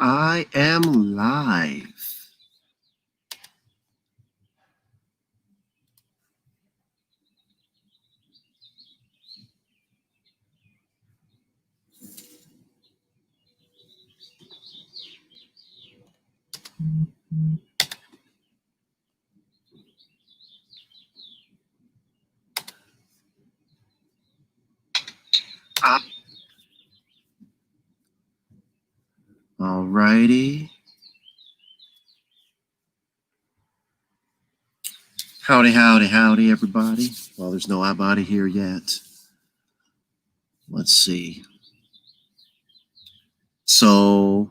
I am live. Alrighty. Howdy, howdy, howdy, everybody. Well, there's no everybody here yet. Let's see. So,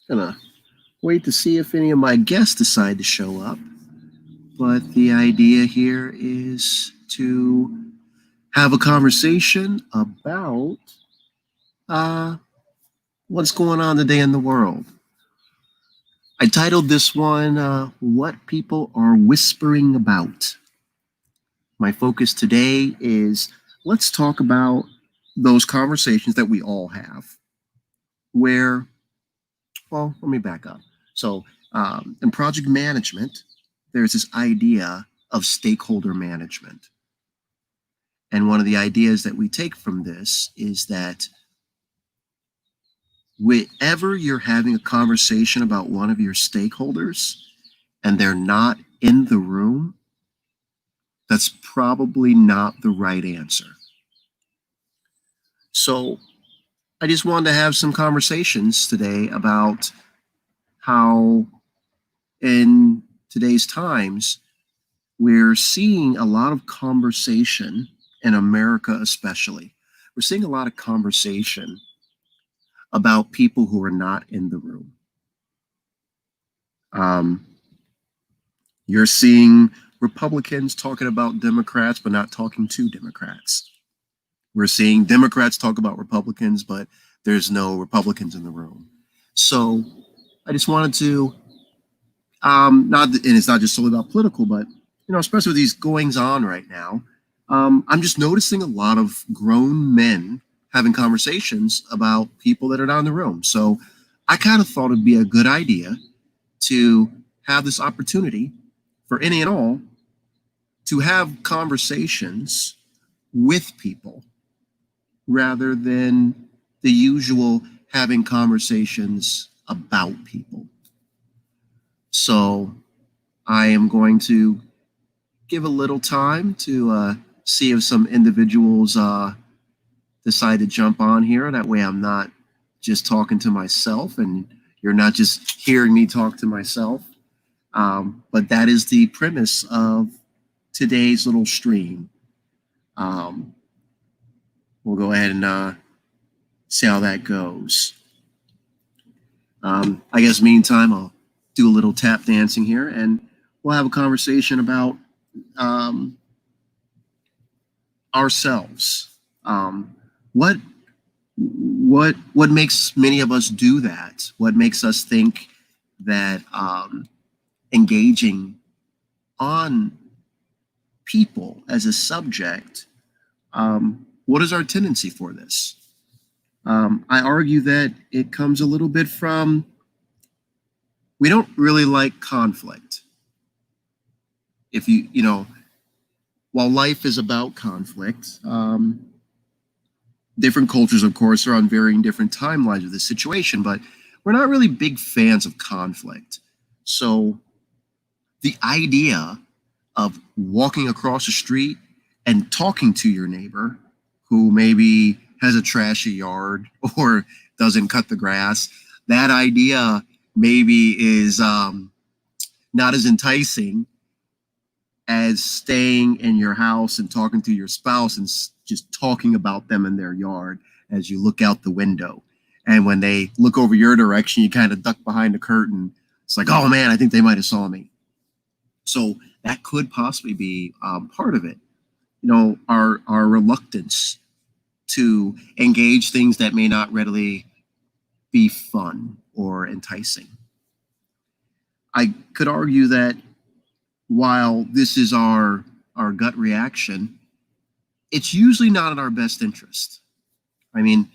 gonna wait to see if any of my guests decide to show up. But the idea here is to have a conversation about what's going on today in the world. I titled this one, What People Are Whispering About. My focus today is let's talk about those conversations that we all have where, well, let me back up. So, in project management, there's this idea of stakeholder management. And one of the ideas that we take from this is that whenever you're having a conversation about one of your stakeholders and they're not in the room, that's probably not the right answer. So I just wanted to have some conversations today about how in today's times, we're seeing a lot of conversation in America, especially. We're seeing a lot of conversation about people who are not in the room. You're seeing Republicans talking about Democrats, but not talking to Democrats. We're seeing Democrats talk about Republicans, but there's no Republicans in the room. So I just wanted to, and it's not just solely about political, but especially with these goings on right now, I'm just noticing a lot of grown men having conversations about people that are not in the room. So I kind of thought it'd be a good idea to have this opportunity for any and all to have conversations with people rather than the usual having conversations about people. So I am going to give a little time to see if some individuals decide to jump on here. That way I'm not just talking to myself and you're not just hearing me talk to myself. But that is the premise of today's little stream. We'll go ahead and see how that goes. I guess meantime, I'll do a little tap dancing here and we'll have a conversation about ourselves. What makes many of us do that? What makes us think that engaging on people as a subject, what is our tendency for this? I argue that it comes a little bit from we don't really like conflict. If while life is about conflict, different cultures, of course, are on varying different timelines of this situation, but we're not really big fans of conflict. So the idea of walking across the street and talking to your neighbor who maybe has a trashy yard or doesn't cut the grass, that idea maybe is not as enticing as staying in your house and talking to your spouse and just talking about them in their yard as you look out the window. And when they look over your direction, you kind of duck behind the curtain. It's like, oh man, I think they might have saw me. So that could possibly be part of it. Our reluctance to engage things that may not readily be fun or enticing. I could argue that while this is our gut reaction, it's usually not in our best interest. I mean,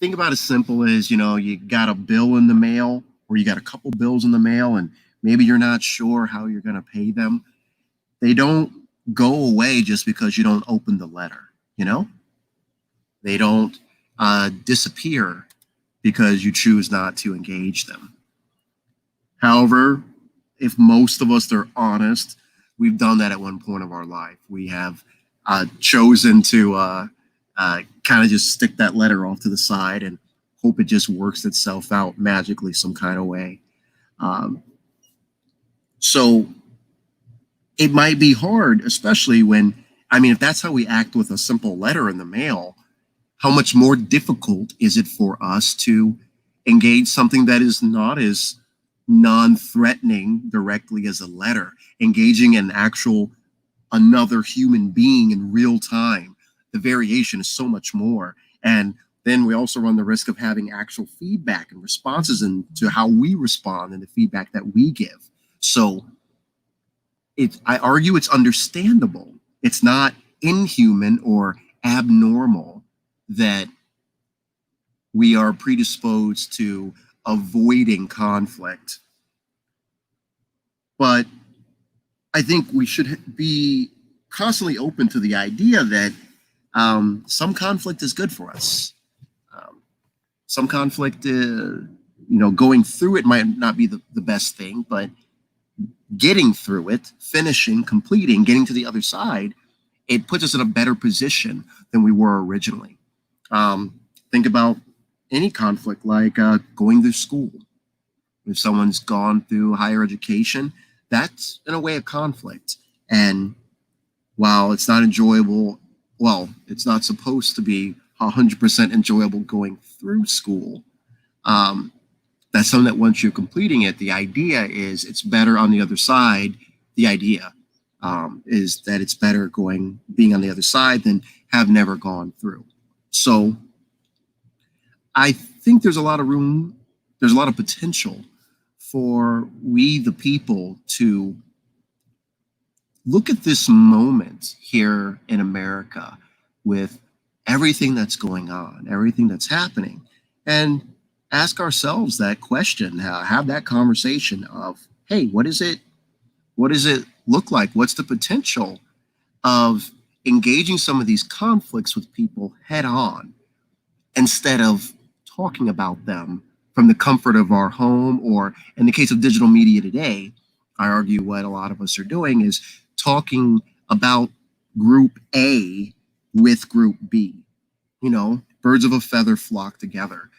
Think about as simple as, you got a bill in the mail, or you got a couple bills in the mail, and maybe you're not sure how you're going to pay them. They don't go away just because you don't open the letter, you know? They don't disappear because you choose not to engage them. However, if most of us are honest, we've done that at one point of our life. We have chosen to kind of just stick that letter off to the side and hope it just works itself out magically some kind of way. Um, so it might be hard, especially when, if that's how we act with a simple letter in the mail, how much more difficult is it for us to engage something that is not as non-threatening directly as a letter, engaging an actual another human being in real time? The variation is so much more. And then we also run the risk of having actual feedback and responses into how we respond and the feedback that we give. So I argue it's understandable. It's not inhuman or abnormal that we are predisposed to avoiding conflict. But I think we should be constantly open to the idea that some conflict is good for us. Some conflict, going through it might not be the best thing, but getting through it, finishing, completing, getting to the other side, it puts us in a better position than we were originally. Think about any conflict, like going to school. If someone's gone through higher education, that's in a way a conflict. And while it's not enjoyable, it's not supposed to be 100% enjoyable going through school. That's something that once you're completing it, the idea is it's better on the other side. The idea is that it's better being on the other side than have never gone through. So I think there's a lot of room, there's a lot of potential for we, the people, to look at this moment here in America with everything that's going on, everything that's happening, and ask ourselves that question, have that conversation of, hey, what does it look like? What's the potential of engaging some of these conflicts with people head on instead of talking about them from the comfort of our home? Or in the case of digital media today, I argue what a lot of us are doing is talking about group A with group B. Birds of a feather flock together.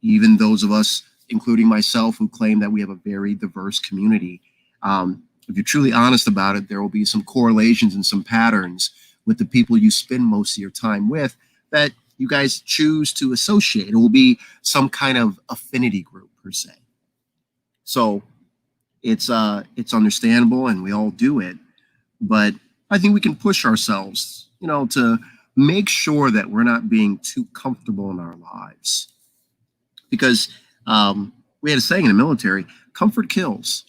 Even those of us, including myself, who claim that we have a very diverse community, if you're truly honest about it, there will be some correlations and some patterns with the people you spend most of your time with that you guys choose to associate. It will be some kind of affinity group per se. So it's understandable, and we all do it, but I think we can push ourselves, to make sure that we're not being too comfortable in our lives. Because we had a saying in the military, comfort kills.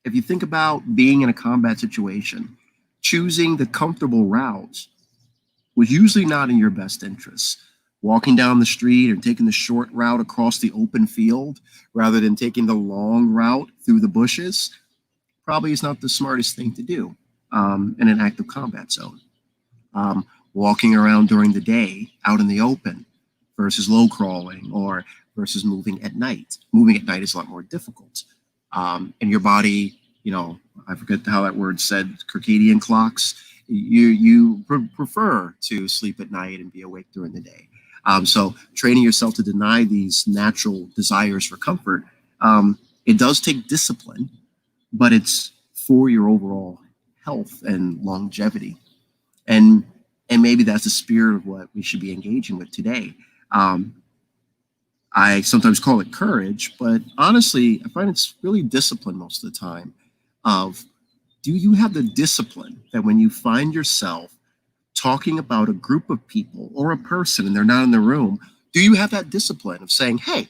If you think about being in a combat situation, choosing the comfortable route was usually not in your best interest. Walking down the street and taking the short route across the open field rather than taking the long route through the bushes probably is not the smartest thing to do in an active combat zone. Walking around during the day out in the open versus low crawling or versus moving at night. Moving at night is a lot more difficult. And your body, I forget how that word said, circadian clocks. You prefer to sleep at night and be awake during the day. So training yourself to deny these natural desires for comfort, it does take discipline, but it's for your overall health and longevity. And maybe that's the spirit of what we should be engaging with today. I sometimes call it courage, but honestly, I find it's really discipline most of the time. Do you have the discipline that when you find yourself talking about a group of people or a person and they're not in the room, do you have that discipline of saying, hey,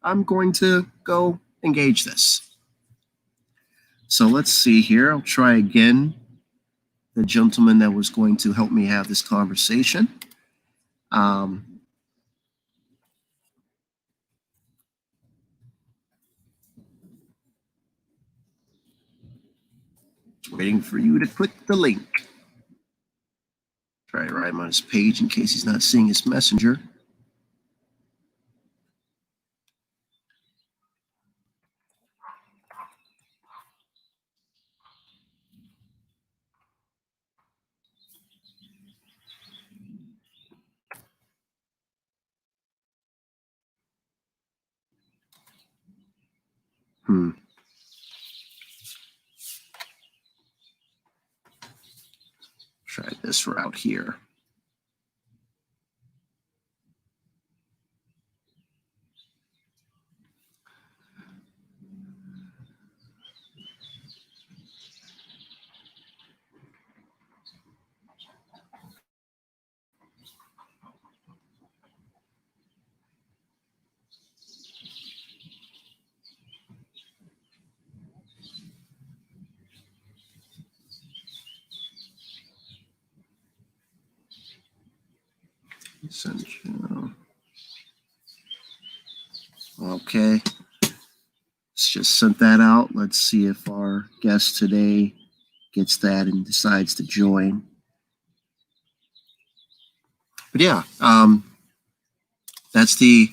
I'm going to go engage this? So let's see here. I'll try again. The gentleman that was going to help me have this conversation. Um, Waiting for you to click the link. Try to write him on his page in case he's not seeing his messenger. Hmm. Try this route here. Essential. Okay. Let's just sent that out. Let's see if our guest today gets that and decides to join. But yeah, that's the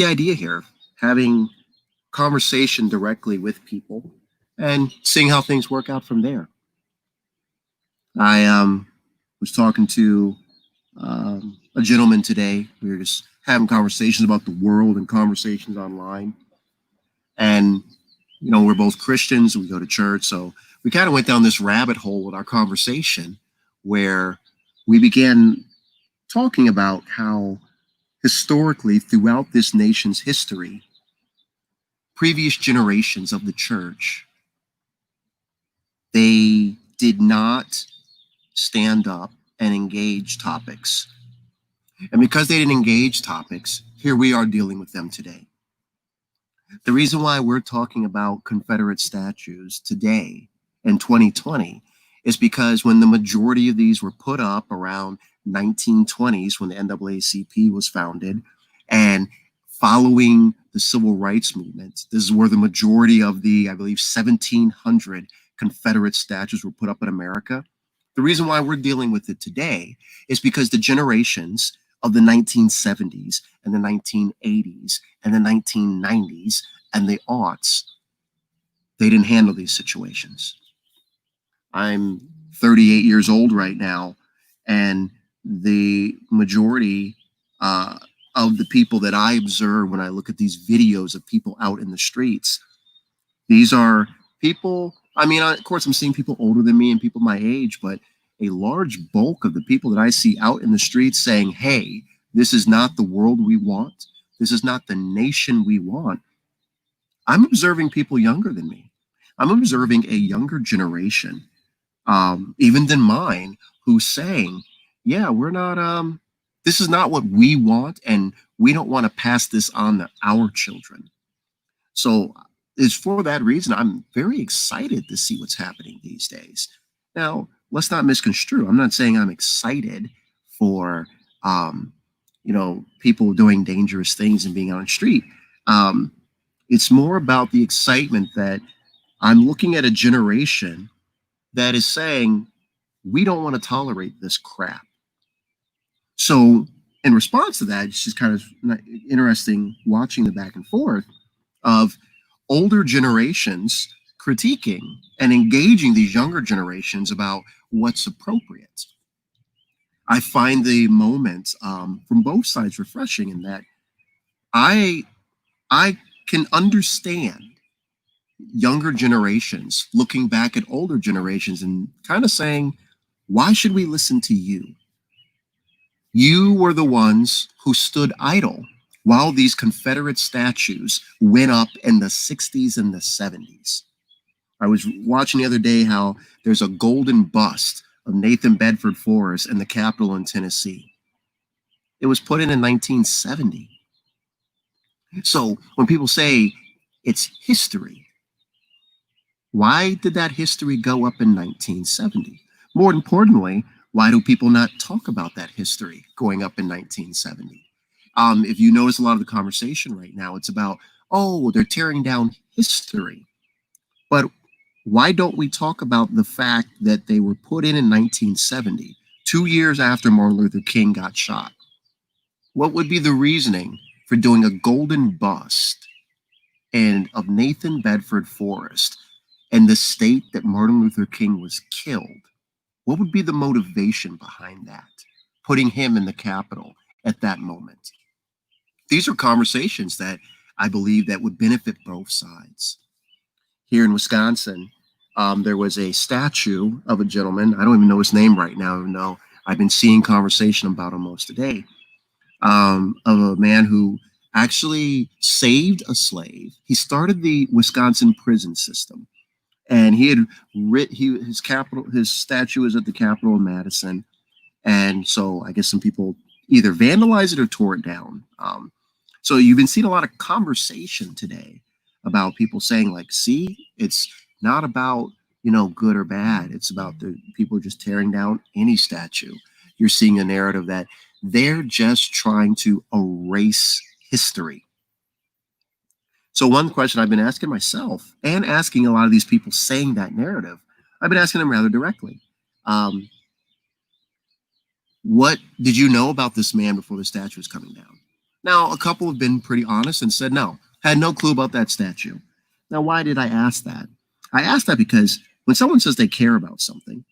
idea here. Having conversation directly with people and seeing how things work out from there. I was talking to a gentleman today. We were just having conversations about the world and conversations online. And, you know, we're both Christians. We go to church. So we kind of went down this rabbit hole with our conversation where we began talking about how historically throughout this nation's history, previous generations of the church, they did not stand up and engage topics. And because they didn't engage topics, here we are dealing with them today. The reason why we're talking about Confederate statues today in 2020 is because when the majority of these were put up around 1920s, when the NAACP was founded, and following the civil rights movement, this is where the majority of the, I believe, 1,700 Confederate statues were put up in America. The reason why we're dealing with it today is because the generations of the 1970s and the 1980s and the 1990s and the aughts, they didn't handle these situations. I'm 38 years old right now, and the majority of the people that I observe when I look at these videos of people out in the streets, these are people, I mean, of course, I'm seeing people older than me and people my age, but a large bulk of the people that I see out in the streets saying, hey, this is not the world we want. This is not the nation we want. I'm observing people younger than me. I'm observing a younger generation, even than mine, who's saying, yeah, we're not, this is not what we want, and we don't want to pass this on to our children. So it's for that reason I'm very excited to see what's happening these days. Now, let's not misconstrue. I'm not saying I'm excited for people doing dangerous things and being on the street. It's more about the excitement that I'm looking at a generation that is saying we don't want to tolerate this crap. So in response to that, it's just kind of interesting watching the back and forth of older generations critiquing and engaging these younger generations about what's appropriate. I find the moment from both sides refreshing in that I can understand younger generations looking back at older generations and kind of saying, why should we listen to you? You were the ones who stood idle while these Confederate statues went up in the 60s and the 70s. I was watching the other day how there's a golden bust of Nathan Bedford Forrest in the Capitol in Tennessee. It was put in 1970. So when people say it's history, why did that history go up in 1970? More importantly, Why do people not talk about that history going up in 1970? If you notice a lot of the conversation right now, it's about, oh, they're tearing down history. But why don't we talk about the fact that they were put in 1970, 2 years after Martin Luther King got shot? What would be the reasoning for doing a golden bust and of Nathan Bedford Forrest and the state that Martin Luther King was killed? What would be the motivation behind that? Putting him in the Capitol at that moment. These are conversations that I believe that would benefit both sides. Here in Wisconsin, there was a statue of a gentleman. I don't even know his name right now, even though I've been seeing conversation about him most today, of a man who actually saved a slave. He started the Wisconsin prison system, and he had his statue is at the Capitol in Madison, and so I guess some people either vandalized it or tore it down. So you've been seeing a lot of conversation today about people saying, like, see, it's not about, good or bad. It's about the people just tearing down any statue. You're seeing a narrative that they're just trying to erase history. So one question I've been asking myself and asking a lot of these people saying that narrative, I've been asking them rather directly. What did you know about this man before the statue was coming down? Now, a couple have been pretty honest and said, no, had no clue about that statue. Now, why did I ask that? I asked that because when someone says they care about something,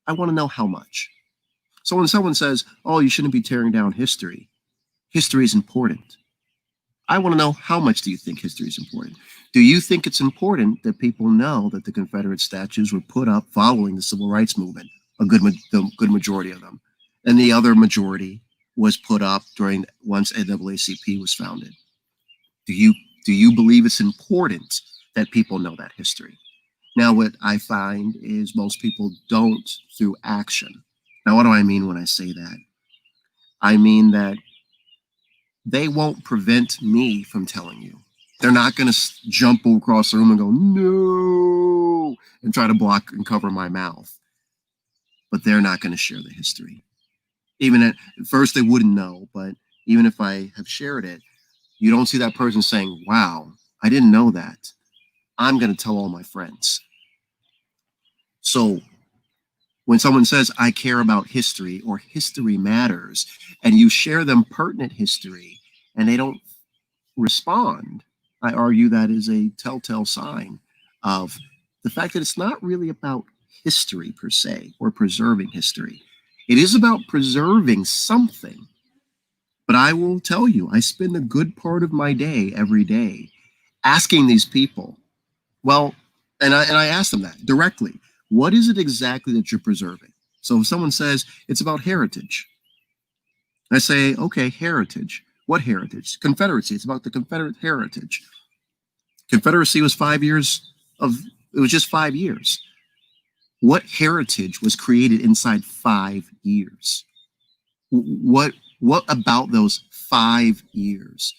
I want to know how much. So when someone says, oh, you shouldn't be tearing down history, history is important. I want to know, how much do you think history is important? Do you think it's important that people know that the Confederate statues were put up following the Civil Rights Movement, the good majority of them, and the other majority was put up once NAACP was founded? Do you believe it's important that people know that history? Now, what I find is most people don't through action. Now, what do I mean when I say that? I mean that they won't prevent me from telling you. They're not going to jump across the room and go, no, and try to block and cover my mouth. But they're not going to share the history. Even at first, they wouldn't know. But even if I have shared it, you don't see that person saying, wow, I didn't know that. I'm going to tell all my friends. So when someone says, I care about history or history matters, and you share them pertinent history and they don't respond, I argue that is a telltale sign of the fact that it's not really about history per se or preserving history. It is about preserving something. But I will tell you, I spend a good part of my day every day asking these people, well, and I ask them that directly. What is it exactly that you're preserving? So if someone says it's about heritage, I say, okay, heritage. What heritage? Confederacy. It's about the Confederate heritage. Confederacy was 5 years it was just 5 years. What heritage was created inside 5 years? What about those 5 years?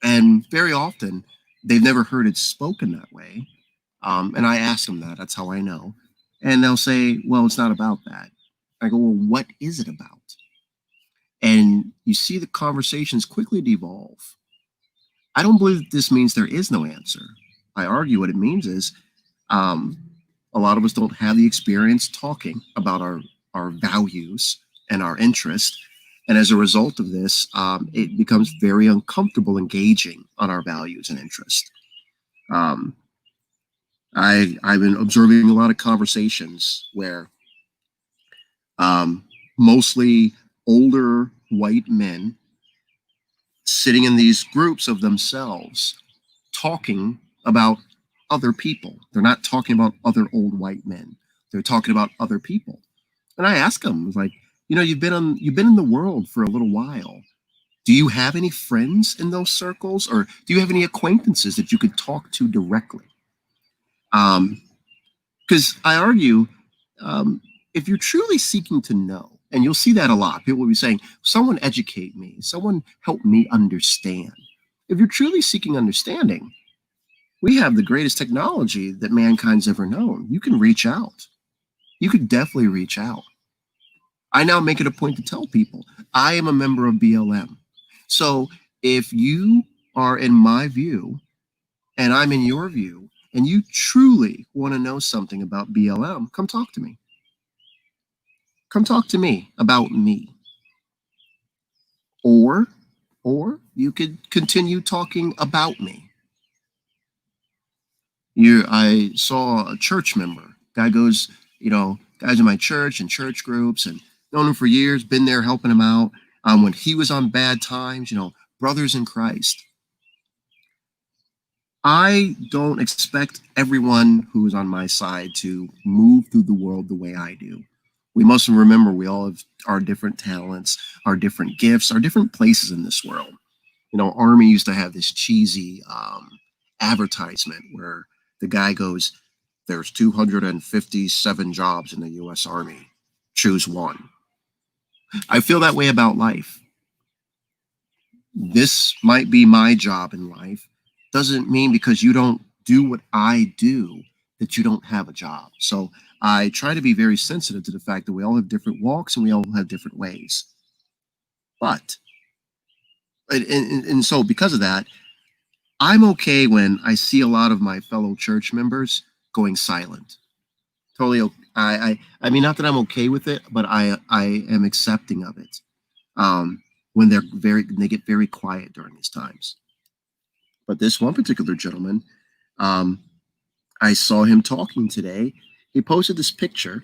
And very often, they've never heard it spoken that way. And I ask them that. That's how I know. And they'll say, well, it's not about that. I go, well, what is it about? And you see the conversations quickly devolve. I don't believe that this means there is no answer. I argue what it means is a lot of us don't have the experience talking about our values and our interests. And as a result of this, it becomes very uncomfortable engaging on our values and interests. I've been observing a lot of conversations where mostly older white men sitting in these groups of themselves talking about other people. They're not talking about other old white men. They're talking about other people. And I ask them, like, you've been in the world for a little while. Do you have any friends in those circles, or do you have any acquaintances that you could talk to directly? Because I argue, if you're truly seeking to know, and you'll see that a lot, people will be saying, someone educate me, someone help me understand. If you're truly seeking understanding, we have the greatest technology that mankind's ever known. You can reach out. You could definitely reach out. I now make it a point to tell people I am a member of BLM. So if you are in my view and I'm in your view, and you truly want to know something about BLM, come talk to me. Come talk to me about me. Or you could continue talking about me. I saw a church member. Guy goes, guys in my church and church groups, and known him for years, been there helping him out. When he was on bad times, brothers in Christ. I don't expect everyone who is on my side to move through the world the way I do. We must remember we all have our different talents, our different gifts, our different places in this world. Army used to have this cheesy advertisement where the guy goes, there's 257 jobs in the U.S. Army. Choose one. I feel that way about life. This might be my job in life. Doesn't mean because you don't do what I do that you don't have a job. So I try to be very sensitive to the fact that we all have different walks and we all have different ways. But, and so because of that, I'm okay when I see a lot of my fellow church members going silent. Totally. I mean, not that I'm okay with it, but I am accepting of it. When they get very quiet during these times. But this one particular gentleman, I saw him talking today. He posted this picture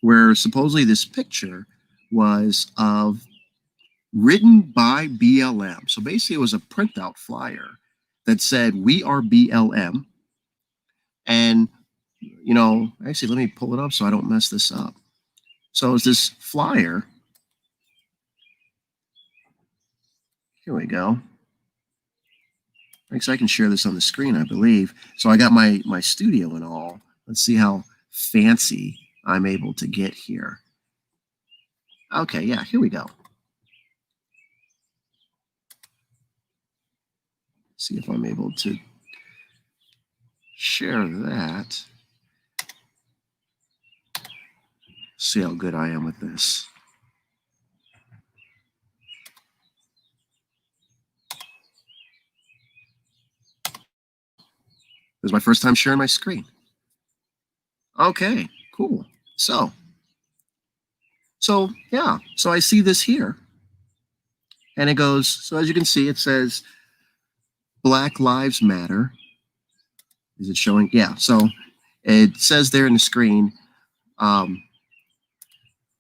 where supposedly this picture was written by BLM. So basically it was a printout flyer that said, "We are BLM." And, actually, let me pull it up so I don't mess this up. So it's this flyer. Here we go. Actually, I can share this on the screen, I believe. So I got my studio and all. Let's see how fancy I'm able to get here. Okay, yeah, here we go. See if I'm able to share that. See how good I am with this. This is my first time sharing my screen. Okay, cool. So yeah, so I see this here. And it goes, so as you can see, it says Black Lives Matter. Is it showing? Yeah, so it says there in the screen,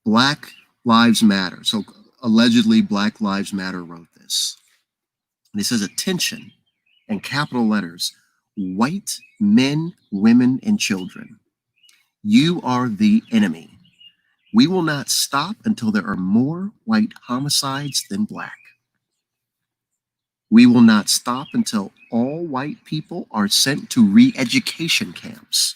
Black Lives Matter. So allegedly Black Lives Matter wrote this. And it says, attention, in capital letters, white men, women, and children. You are the enemy. We will not stop until there are more white homicides than black. We will not stop until all white people are sent to re-education camps.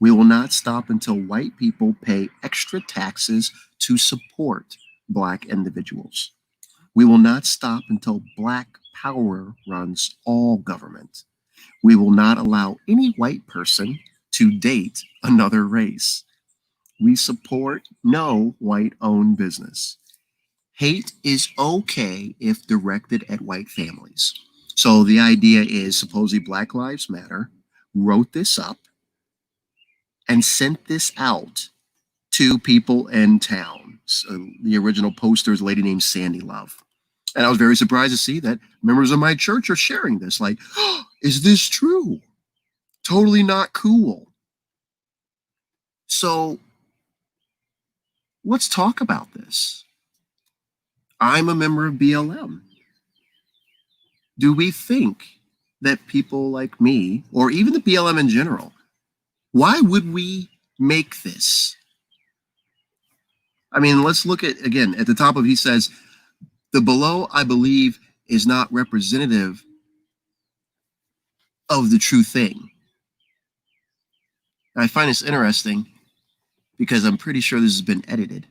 We will not stop until white people pay extra taxes to support black individuals. We will not stop until black power runs all government. We will not allow any white person to date another race. We support no white-owned business. Hate is okay if directed at white families. So the idea is supposedly Black Lives Matter wrote this up and sent this out to people in town. So the original poster is a lady named Sandy Love. And I was very surprised to see that members of my church are sharing this. Like, oh, is this true? Totally not cool. So let's talk about this. I'm a member of BLM. Do we think that people like me, or even the BLM in general, why would we make this? I mean, let's look at, again, at the top of, he says, the below, I believe, is not representative of the true thing. I find this interesting because I'm pretty sure this has been edited.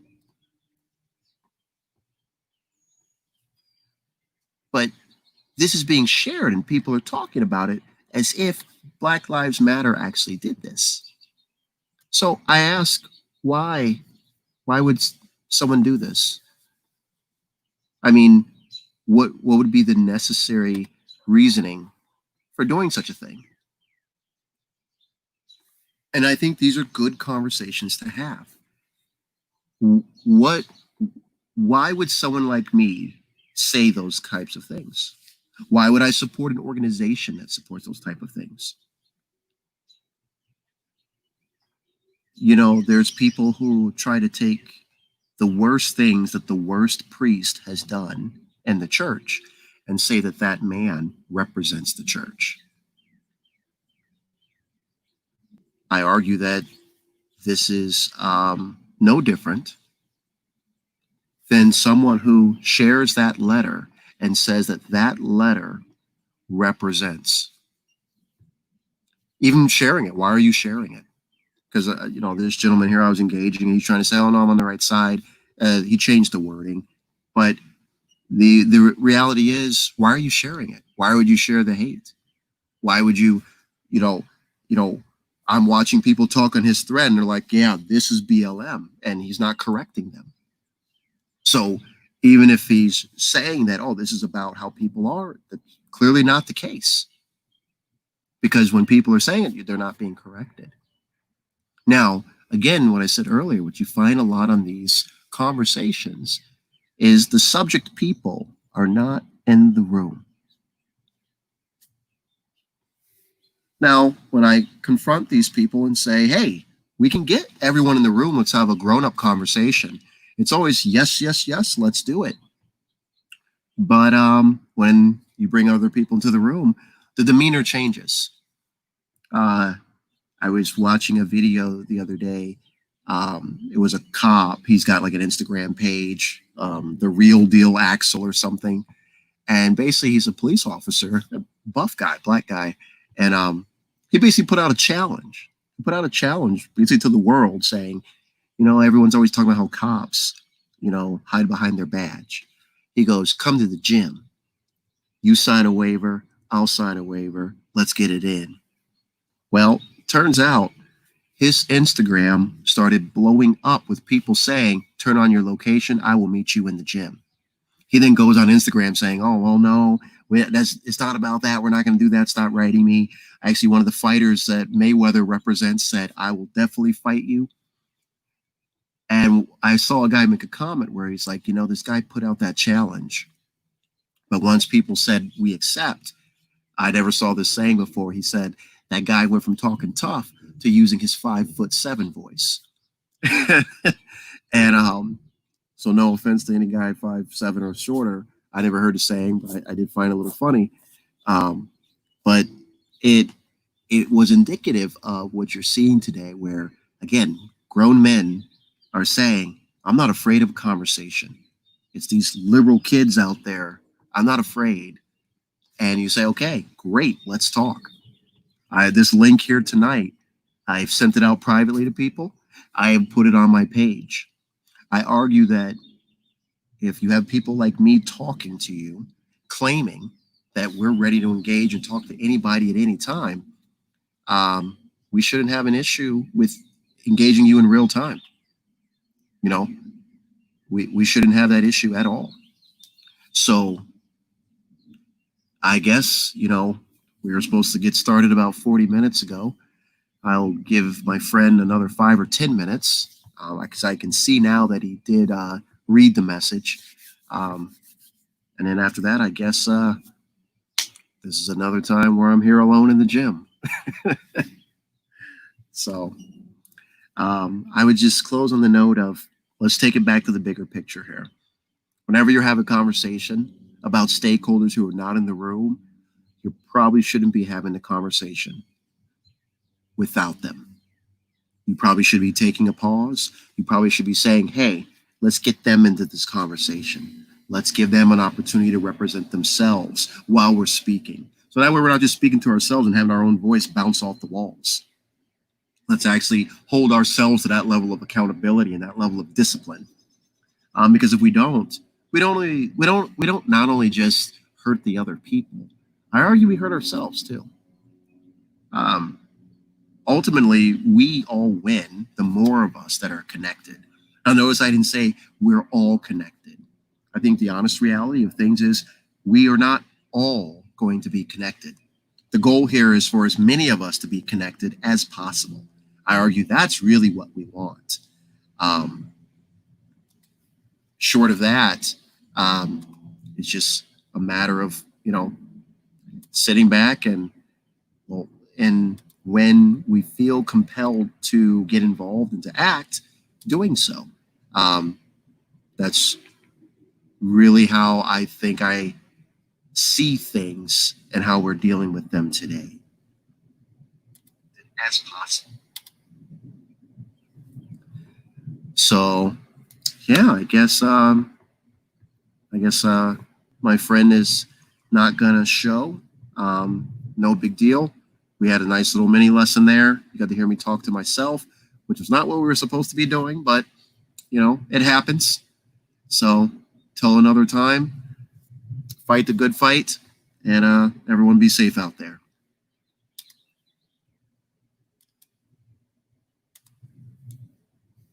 But this is being shared and people are talking about it as if Black Lives Matter actually did this. So I ask, why would someone do this? I mean, what would be the necessary reasoning for doing such a thing? And I think these are good conversations to have. What why would someone like me say those types of things? Why would I support an organization that supports those type of things? You know, there's people who try to take the worst things that the worst priest has done in the church and say that that man represents the church. I argue that this is no different than someone who shares that letter and says that that letter represents. Even sharing it, why are you sharing it? Because you know, this gentleman here I was engaging, and he's trying to say, "Oh no, I'm on the right side." He changed the wording, but the reality is, why are you sharing it? Why would you share the hate? Why would you, you know, you know? I'm watching people talk on his thread, and they're like, "Yeah, this is BLM," and he's not correcting them. So even if he's saying that, "Oh, this is about how people are," that's clearly not the case. Because when people are saying it, they're not being corrected. Now, again, what I said earlier, what you find a lot on these conversations is the subject people are not in the room. Now, when I confront these people and say, hey, we can get everyone in the room, let's have a grown up conversation, it's always yes, yes, yes, let's do it. But when you bring other people into the room, the demeanor changes. I was watching a video the other day. It was a cop. He's got like an Instagram page, the real deal Axel or something. And basically he's a police officer, a buff guy, black guy. And he basically put out a challenge. He put out a challenge basically to the world saying, you know, everyone's always talking about how cops, you know, hide behind their badge. He goes, come to the gym. You sign a waiver, I'll sign a waiver. Let's get it in. Well, turns out his Instagram started blowing up with people saying, turn on your location, I will meet you in the gym. He then goes on Instagram saying, oh, well, no, it's not about that. We're not going to do that. Stop writing me. Actually, one of the fighters that Mayweather represents said, I will definitely fight you. And I saw a guy make a comment where he's like, you know, this guy put out that challenge. But once people said, we accept, I never saw this saying before. He said that guy went from talking tough to using his 5'7" voice. And so no offense to any guy 5'7" or shorter. I never heard the saying, but I did find it a little funny. But it was indicative of what you're seeing today, where again, grown men are saying, I'm not afraid of a conversation. It's these liberal kids out there. I'm not afraid. And you say, okay, great, let's talk. I have this link here tonight. I've sent it out privately to people. I have put it on my page. I argue that if you have people like me talking to you, claiming that we're ready to engage and talk to anybody at any time, we shouldn't have an issue with engaging you in real time. You know, we shouldn't have that issue at all. So I guess, you know, we were supposed to get started about 40 minutes ago. I'll give my friend another 5 or 10 minutes because I can see now that he did read the message. And then after that, I guess this is another time where I'm here alone in the gym. So I would just close on the note of, let's take it back to the bigger picture here. Whenever you're having a conversation about stakeholders who are not in the room, you probably shouldn't be having the conversation without them. You probably should be taking a pause. You probably should be saying, hey, let's get them into this conversation. Let's give them an opportunity to represent themselves while we're speaking. So that way we're not just speaking to ourselves and having our own voice bounce off the walls. Let's actually hold ourselves to that level of accountability and that level of discipline. Because if we don't not only just hurt the other people, I argue we hurt ourselves too. Ultimately, we all win the more of us that are connected. Now, notice I didn't say we're all connected. I think the honest reality of things is we are not all going to be connected. The goal here is for as many of us to be connected as possible. I argue that's really what we want. Short of that, it's just a matter of, sitting back and when we feel compelled to get involved and to act, doing so. That's really how I think I see things and how we're dealing with them today, as possible. So, yeah, I guess my friend is not gonna show. No big deal. We had a nice little mini lesson there. You got to hear me talk to myself, which was not what we were supposed to be doing, but it happens. So till another time, fight the good fight, and everyone be safe out there.